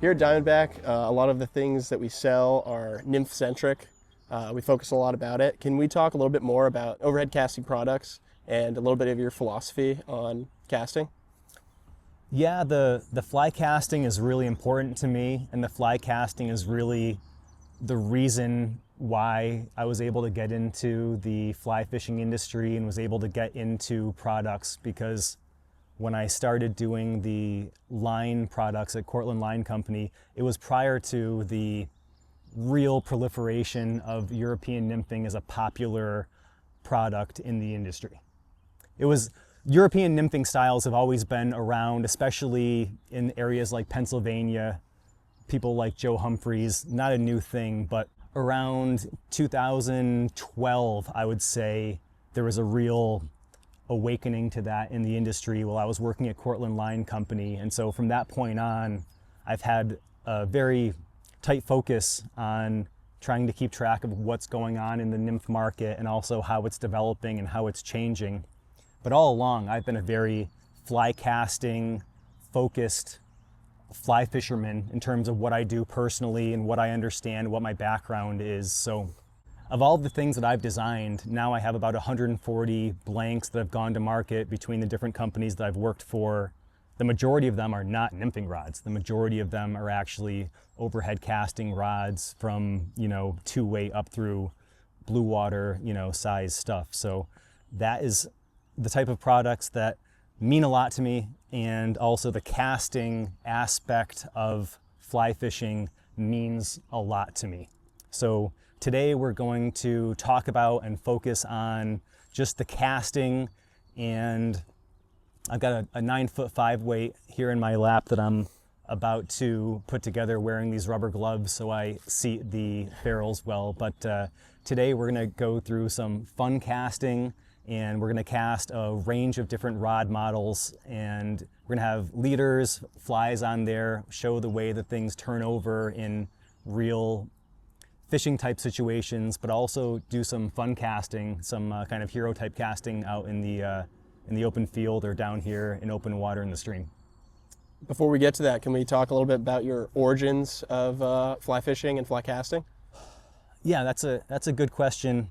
Here at Diamondback, a lot of the things that we sell are nymph-centric. We focus a lot about it. Can we talk a little bit more about overhead casting products and a little bit of your philosophy on casting? Yeah, the fly casting is really important to me, and the fly casting is really the reason why I was able to get into the fly fishing industry and was able to get into products, because when I started doing the line products at Cortland Line Company, it was prior to the real proliferation of European nymphing as a popular product in the industry. European nymphing styles have always been around, especially in areas like Pennsylvania. People like Joe Humphreys, not a new thing, but around 2012, I would say, there was a real awakening to that in the industry while I was working at Cortland Line Company. And so from that point on, I've had a very tight focus on trying to keep track of what's going on in the nymph market and also how it's developing and how it's changing. But all along, I've been a very fly casting focused fly fisherman in terms of what I do personally and what I understand, what my background is. So of all the things that I've designed, now I have about 140 blanks that have gone to market between the different companies that I've worked for. The majority of them are not nymphing rods. The majority of them are actually overhead casting rods from, 2-weight up through blue water, size stuff. So that is the type of products that mean a lot to me, and also the casting aspect of fly fishing means a lot to me. So today we're going to talk about and focus on just the casting, and I've got a 9'5" weight here in my lap that I'm about to put together wearing these rubber gloves so I seat the barrels well. But today we're gonna go through some fun casting, and we're gonna cast a range of different rod models, and we're gonna have leaders, flies on there, show the way that things turn over in real fishing type situations, but also do some fun casting, some kind of hero type casting out in the open field or down here in open water in the stream. Before we get to that, can we talk a little bit about your origins of fly fishing and fly casting? Yeah, that's a good question.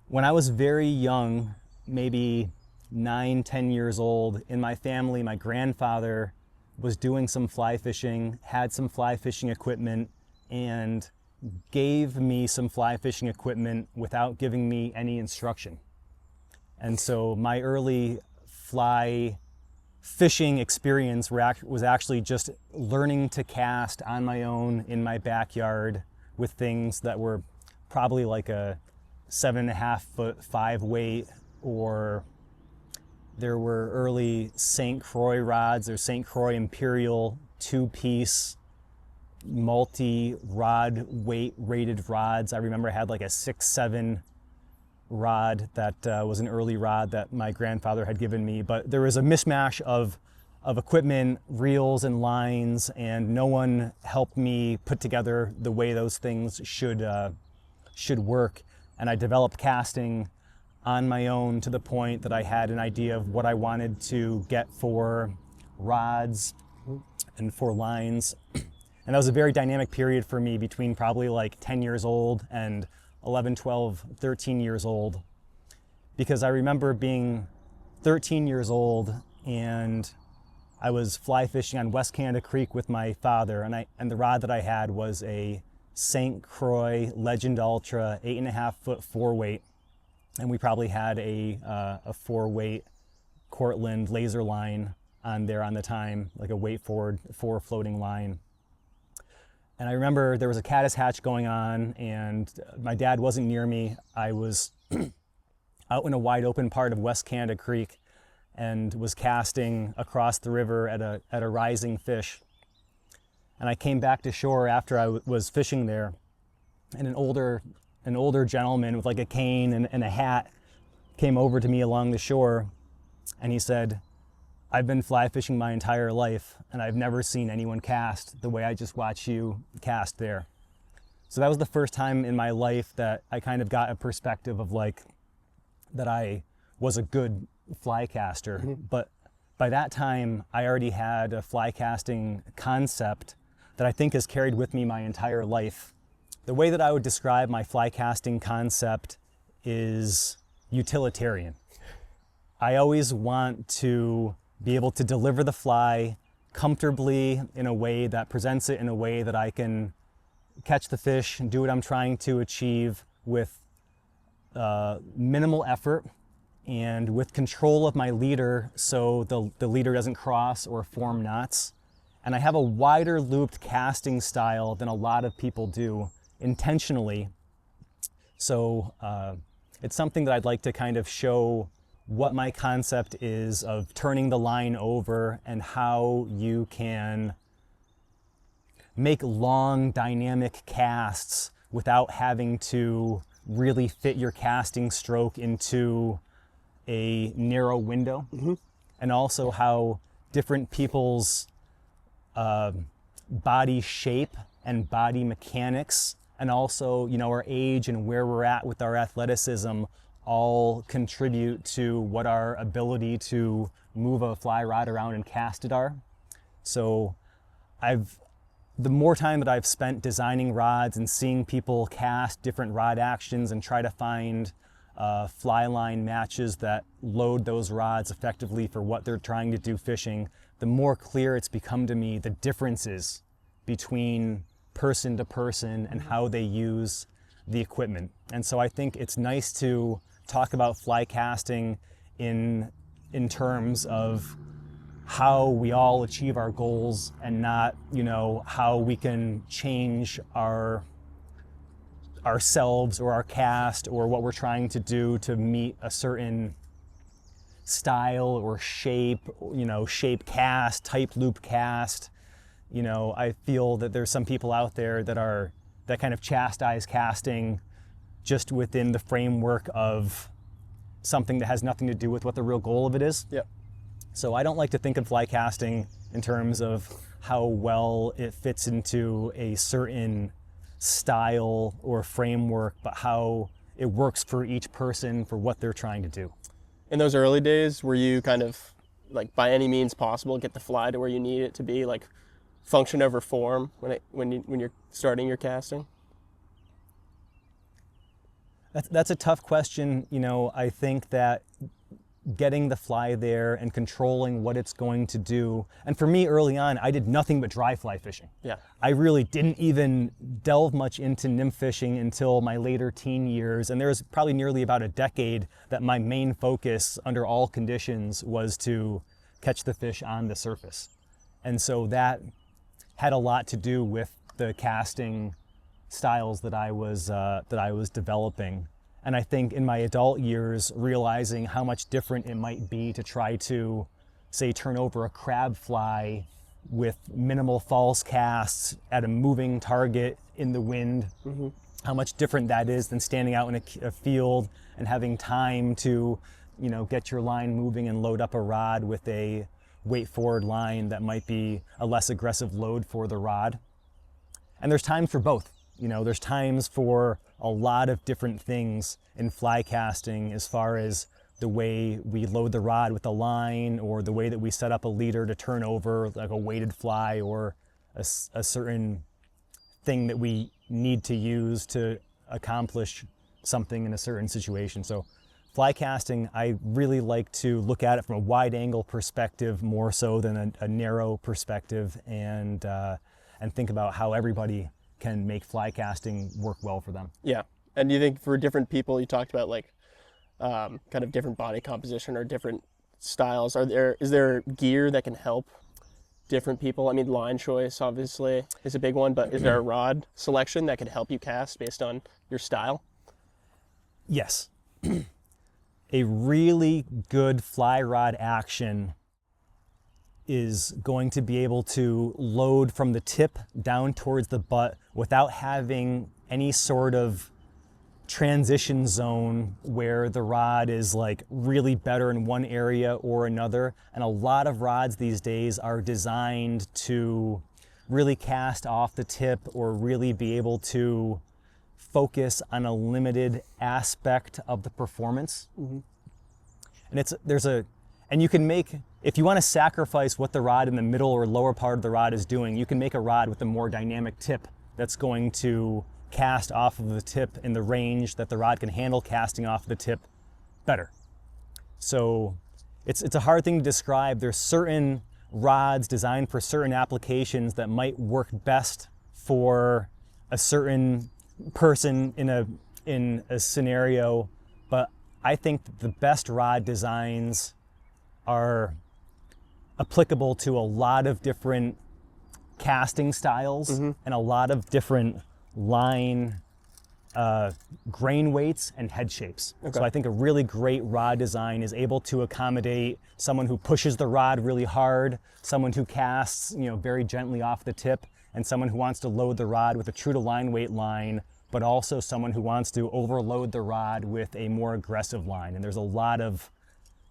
When I was very young, maybe 9-10 years old, in my family, my grandfather was doing some fly fishing, had some fly fishing equipment, and gave me some fly fishing equipment without giving me any instruction. And so my early fly fishing experience was actually just learning to cast on my own in my backyard with things that were probably like a 7.5 5 weight, or there were early St. Croix rods or St. Croix Imperial 2-piece multi-rod weight rated rods. I remember I had like a 6'7" rod that was an early rod that my grandfather had given me, but there was a mishmash of equipment, reels and lines, and no one helped me put together the way those things should work. And I developed casting on my own to the point that I had an idea of what I wanted to get for rods and for lines. And that was a very dynamic period for me between probably like 10 years old and 11, 12, 13 years old. Because I remember being 13 years old and I was fly fishing on West Canada Creek with my father, and the rod that I had was a St. Croix Legend Ultra 8.5 4-weight, and we probably had a 4-weight Cortland laser line on there on the time, like a weight forward 4 floating line. And I remember there was a caddis hatch going on, and my dad wasn't near me. I was out in a wide open part of West Canada Creek and was casting across the river at a rising fish. And I came back to shore after I was fishing there, and an older gentleman with like a cane and a hat came over to me along the shore, and he said, "I've been fly fishing my entire life, and I've never seen anyone cast the way I just watched you cast there." So that was the first time in my life that I kind of got a perspective of like that I was a good fly caster. Mm-hmm. But by that time, I already had a fly casting concept that I think has carried with me my entire life. The way that I would describe my fly casting concept is utilitarian. I always want to be able to deliver the fly comfortably in a way that presents it in a way that I can catch the fish and do what I'm trying to achieve with minimal effort and with control of my leader so the leader doesn't cross or form knots. And I have a wider looped casting style than a lot of people do intentionally. So it's something that I'd like to kind of show what my concept is of turning the line over and how you can make long dynamic casts without having to really fit your casting stroke into a narrow window. And also how different people's body shape and body mechanics, and also, you know, our age and where we're at with our athleticism all contribute to what our ability to move a fly rod around and cast it are. So the more time that I've spent designing rods and seeing people cast different rod actions and try to find fly line matches that load those rods effectively for what they're trying to do fishing, the more clear it's become to me the differences between person to person and how they use the equipment. And so I think it's nice to talk about fly casting in terms of how we all achieve our goals and not, you know, how we can change ourselves or our cast or what we're trying to do to meet a certain style or shape, you know, shape cast, type loop cast. You know, I feel that there's some people out there that kind of chastise casting just within the framework of something that has nothing to do with what the real goal of it is. Yep. So I don't like to think of fly casting in terms of how well it fits into a certain style or framework, but how it works for each person for what they're trying to do. In those early days, were you kind of like by any means possible get the fly to where you need it to be, like function over form when you're starting your casting? That's a tough question. You know, I think that getting the fly there and controlling what it's going to do. And for me early on, I did nothing but dry fly fishing. Yeah. I really didn't even delve much into nymph fishing until my later teen years. And there was probably nearly about a decade that my main focus under all conditions was to catch the fish on the surface. And so that had a lot to do with the casting styles that I was developing. And I think in my adult years, realizing how much different it might be to try to, say, turn over a crab fly with minimal false casts at a moving target in the wind, how much different that is than standing out in a field and having time to, you know, get your line moving and load up a rod with a weight forward line that might be a less aggressive load for the rod. And there's times for both. You know, there's times for a lot of different things in fly casting as far as the way we load the rod with a line or the way that we set up a leader to turn over like a weighted fly or a certain thing that we need to use to accomplish something in a certain situation. So fly casting, I really like to look at it from a wide angle perspective more so than a narrow perspective, and think about how everybody can make fly casting work well for them. Yeah. And do you think for different people, you talked about like kind of different body composition or different styles, is there gear that can help different people? I mean, line choice obviously is a big one, but is there a rod selection that can help you cast based on your style? Yes. A really good fly rod action is going to be able to load from the tip down towards the butt without having any sort of transition zone where the rod is like really better in one area or another. And a lot of rods these days are designed to really cast off the tip or really be able to focus on a limited aspect of the performance. And you can make if you want to sacrifice what the rod in the middle or lower part of the rod is doing, you can make a rod with a more dynamic tip that's going to cast off of the tip in the range that the rod can handle casting off the tip better. So it's a hard thing to describe. There's certain rods designed for certain applications that might work best for a certain person in a scenario, but I think that the best rod designs are applicable to a lot of different casting styles and a lot of different line grain weights and head shapes. Okay. So I think a really great rod design is able to accommodate someone who pushes the rod really hard, someone who casts, very gently off the tip, and someone who wants to load the rod with a true to line weight line, but also someone who wants to overload the rod with a more aggressive line. And there's a lot of,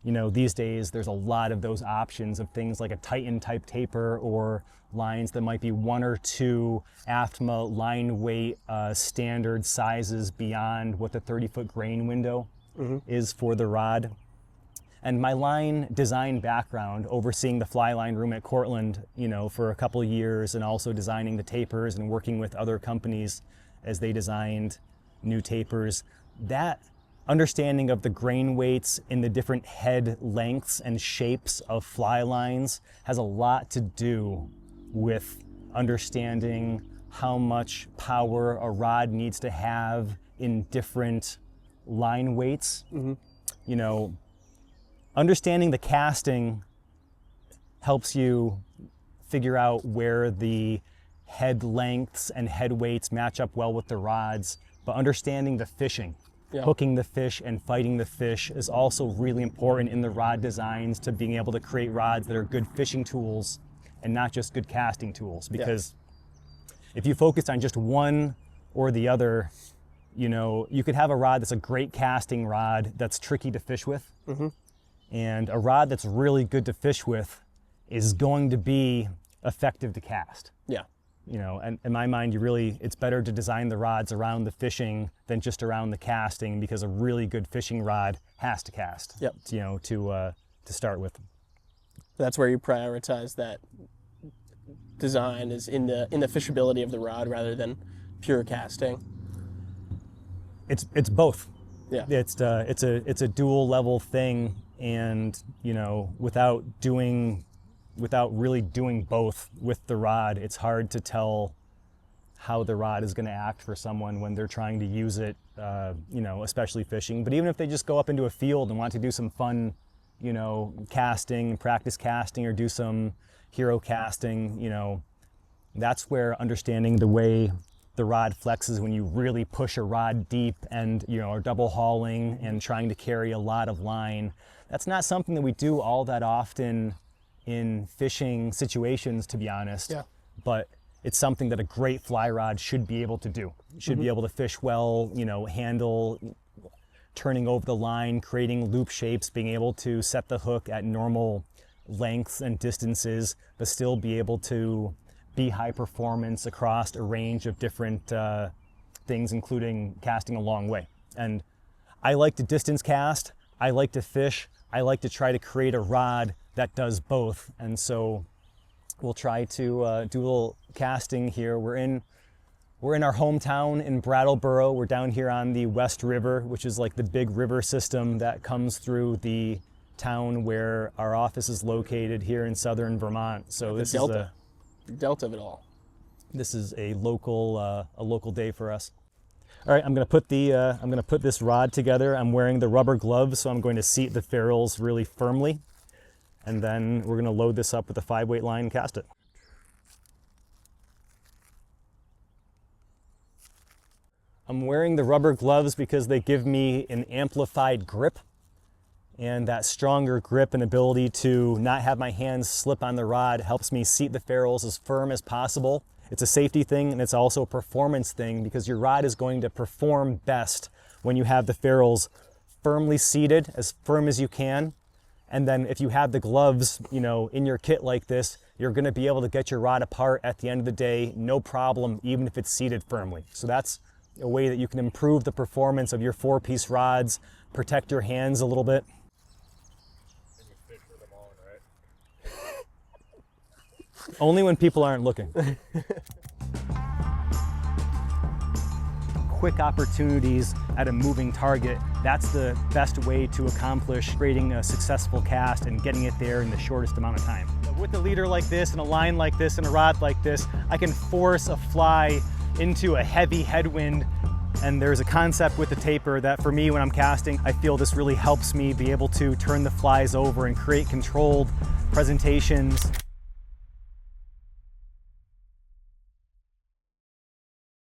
these days there's a lot of those options of things like a Titan type taper or lines that might be 1 or 2 AFTMA line weight standard sizes beyond what the 30-foot grain window is for the rod. And my line design background, overseeing the fly line room at Cortland, for a couple of years, and also designing the tapers and working with other companies as they designed new tapers, that understanding of the grain weights in the different head lengths and shapes of fly lines has a lot to do with understanding how much power a rod needs to have in different line weights. Understanding the casting helps you figure out where the head lengths and head weights match up well with the rods, but understanding the fishing, hooking the fish and fighting the fish is also really important in the rod designs to being able to create rods that are good fishing tools and not just good casting tools. Because if you focus on just one or the other, you could have a rod that's a great casting rod that's tricky to fish with. And a rod that's really good to fish with is going to be effective to cast. Yeah. And in my mind, it's better to design the rods around the fishing than just around the casting, because a really good fishing rod has to cast. Yep. To start with. That's where you prioritize that design is in the fishability of the rod rather than pure casting. It's both. Yeah. It's a dual level thing, and without really doing both with the rod, it's hard to tell how the rod is going to act for someone when they're trying to use it, especially fishing. But even if they just go up into a field and want to do some fun, casting, practice casting, or do some hero casting, that's where understanding the way the rod flexes when you really push a rod deep and, are double hauling and trying to carry a lot of line. That's not something that we do all that often in fishing situations, to be honest. Yeah. But it's something that a great fly rod should be able to do. It should be able to fish well, handle turning over the line, creating loop shapes, being able to set the hook at normal lengths and distances, but still be able to be high performance across a range of different things, including casting a long way. And I like to distance cast, I like to fish, I like to try to create a rod that does both. And so we'll try to do a little casting here. We're in our hometown in Brattleboro. We're down here on the West River, which is like the big river system that comes through the town where our office is located here in southern Vermont. So this is the delta of it all. This is a local day for us. All right, I'm going to put this rod together. I'm wearing the rubber gloves, so I'm going to seat the ferrules really firmly, and then we're going to load this up with a 5-weight line and cast it. I'm wearing the rubber gloves because they give me an amplified grip, and that stronger grip and ability to not have my hands slip on the rod helps me seat the ferrules as firm as possible. It's a safety thing, and it's also a performance thing, because your rod is going to perform best when you have the ferrules firmly seated, as firm as you can. And then if you have the gloves, in your kit like this, you're going to be able to get your rod apart at the end of the day, no problem, even if it's seated firmly. So that's a way that you can improve the performance of your 4-piece rods, protect your hands a little bit. And you fish with them on, right? Only when people aren't looking. Quick opportunities at a moving target, that's the best way to accomplish creating a successful cast and getting it there in the shortest amount of time. With a leader like this and a line like this and a rod like this, I can force a fly into a heavy headwind. And there's a concept with the taper that for me when I'm casting, I feel this really helps me be able to turn the flies over and create controlled presentations.